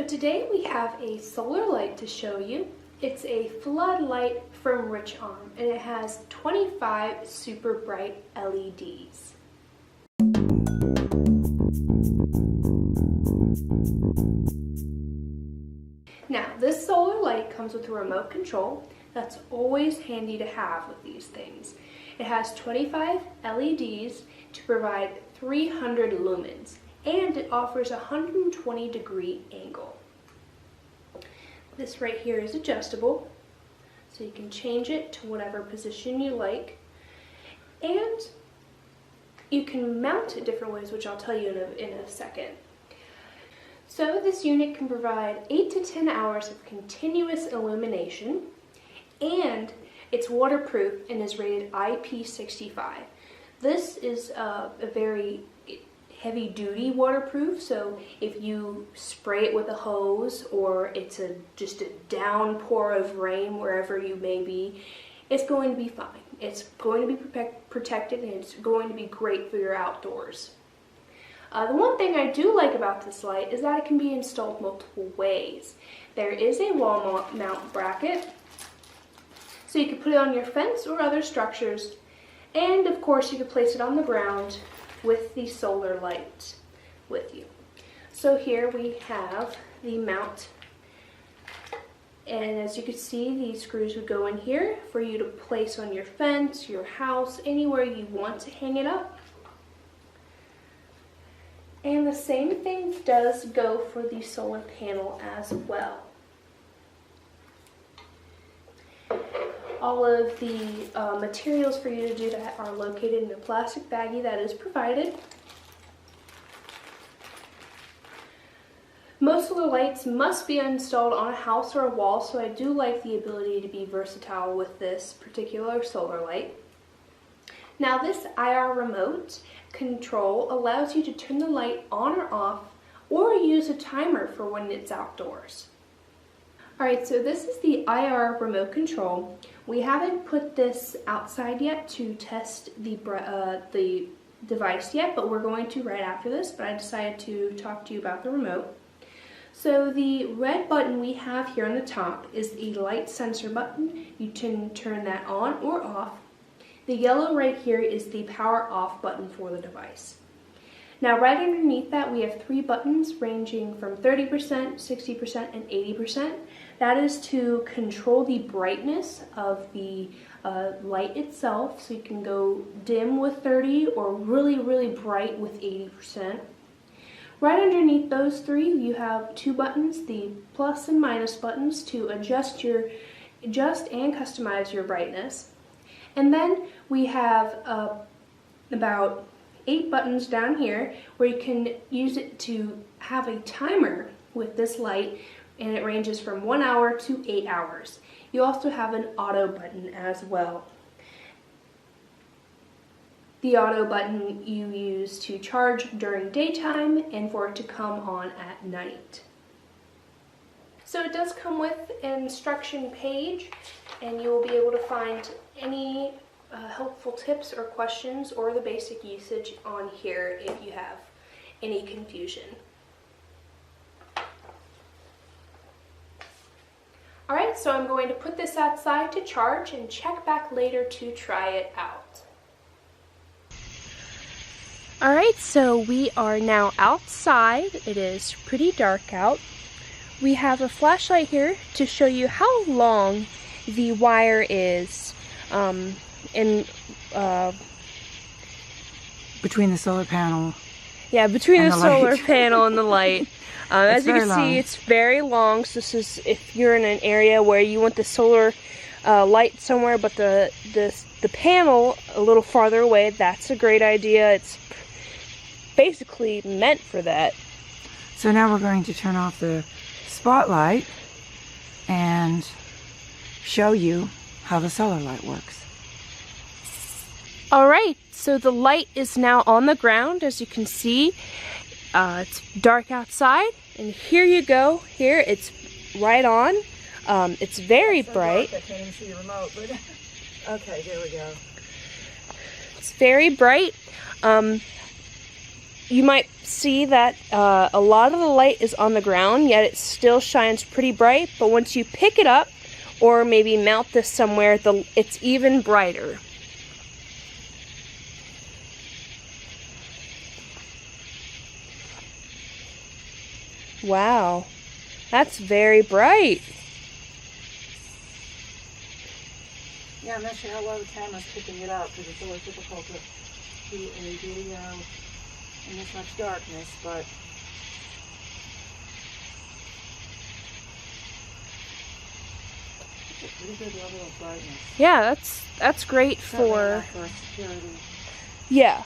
today we have a solar light to show you. It's a floodlight from Richarm, and it has 25 super bright LEDs. Now, this solar light comes with a remote control. That's always handy to have with these things. It has 25 LEDs to provide 300 lumens, and it offers a 120-degree angle. This right here is adjustable, so you can change it to whatever position you like. And you can mount it different ways, which I'll tell you in a second. So this unit can provide 8 to 10 hours of continuous illumination, and it's waterproof and is rated IP65. This is a very heavy-duty waterproof, so if you spray it with a hose or it's just a downpour of rain wherever you may be, it's going to be fine. It's going to be protected, and it's going to be great for your outdoors. The one thing I do like about this light is that it can be installed multiple ways. There is a wall mount bracket, so you can put it on your fence or other structures, and of course you can place it on the ground with the solar light with you. So here we have the mount, and as you can see, these screws would go in here for you to place on your fence, your house, anywhere you want to hang it up. And the same thing does go for the solar panel as well. All of the materials for you to do that are located in a plastic baggie that is provided. Most solar lights must be installed on a house or a wall, so I do like the ability to be versatile with this particular solar light. Now, this IR remote control allows you to turn the light on or off, or use a timer for when it's outdoors. Alright, so this is the IR remote control. We haven't put this outside yet to test the device yet, but we're going to right after this, but I decided to talk to you about the remote. So the red button we have here on the top is the light sensor button. You can turn that on or off. The yellow right here is the power off button for the device. Now, right underneath that, we have 3 buttons ranging from 30%, 60%, and 80%. That is to control the brightness of the light itself, so you can go dim with 30 or really, really bright with 80%. Right underneath those 3, you have 2 buttons, the plus and minus buttons, to adjust and customize your brightness. And then we have about 8 buttons down here where you can use it to have a timer with this light, and it ranges from 1 hour to 8 hours. You also have an auto button as well. The auto button you use to charge during daytime and for it to come on at night. So it does come with an instruction page, and you will be able to find any helpful tips or questions or the basic usage on here if you have any confusion. Alright, so I'm going to put this outside to charge and check back later to try it out. Alright, so we are now outside. It is pretty dark out. We have a flashlight here to show you how long the wire is between the solar panel. Yeah, between the solar panel and the light. As you can see, it's very long. So this is if you're in an area where you want the solar light somewhere, but the panel a little farther away. That's a great idea. It's basically meant for that. So now we're going to turn off the spotlight and show you how the solar light works. Alright, so the light is now on the ground, as you can see. It's dark outside, and here you go. Here, it's right on. It's very bright. I can't even see the remote, but okay, there we go. It's very bright. you might see that a lot of the light is on the ground, yet it still shines pretty bright. But once you pick it up, or maybe mount this somewhere, it's even brighter. Wow, that's very bright. Yeah, I'm not sure how well the camera's picking it up because it's always difficult to do a video in this much darkness, but it's a pretty good level of brightness. Yeah, that's great for security. Yeah.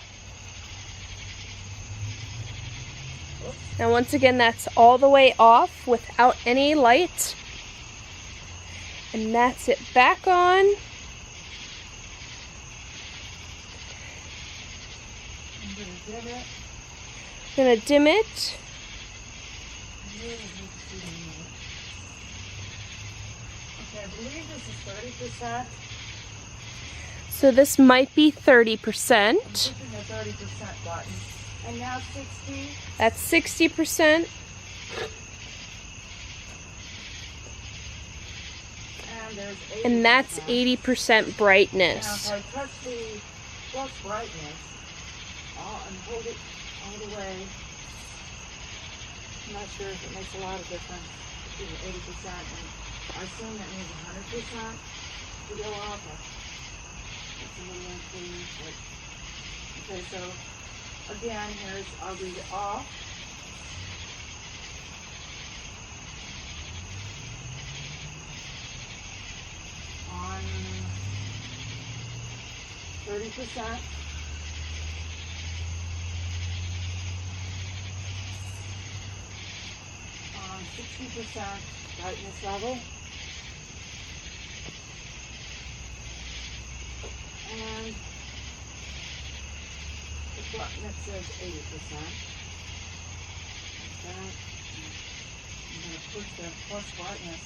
Now once again, that's all the way off without any light. And that's it back on. I'm gonna dim it. Okay, I believe this is 30%. So this might be 30%. I'm pushing the 30% button. And now 60. That's 60%. And there's 80%. And that's 80% brightness. Now if I touch the plus brightness and hold it all the way, I'm not sure if it makes a lot of difference between 80% and I assume that means 100% to go off. It's a little unclear, but okay, so again, I'll read it off. On 30%. On 60% brightness level. And the button that says 80%. Like that. I'm going to push the plus brightness.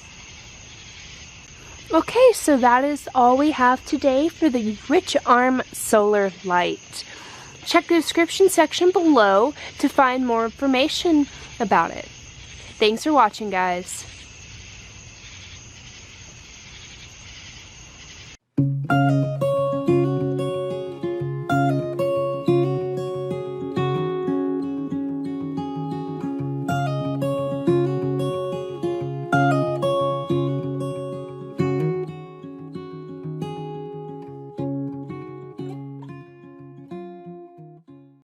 Okay, so that is all we have today for the Richarm solar light. Check the description section below to find more information about it. Thanks for watching, guys.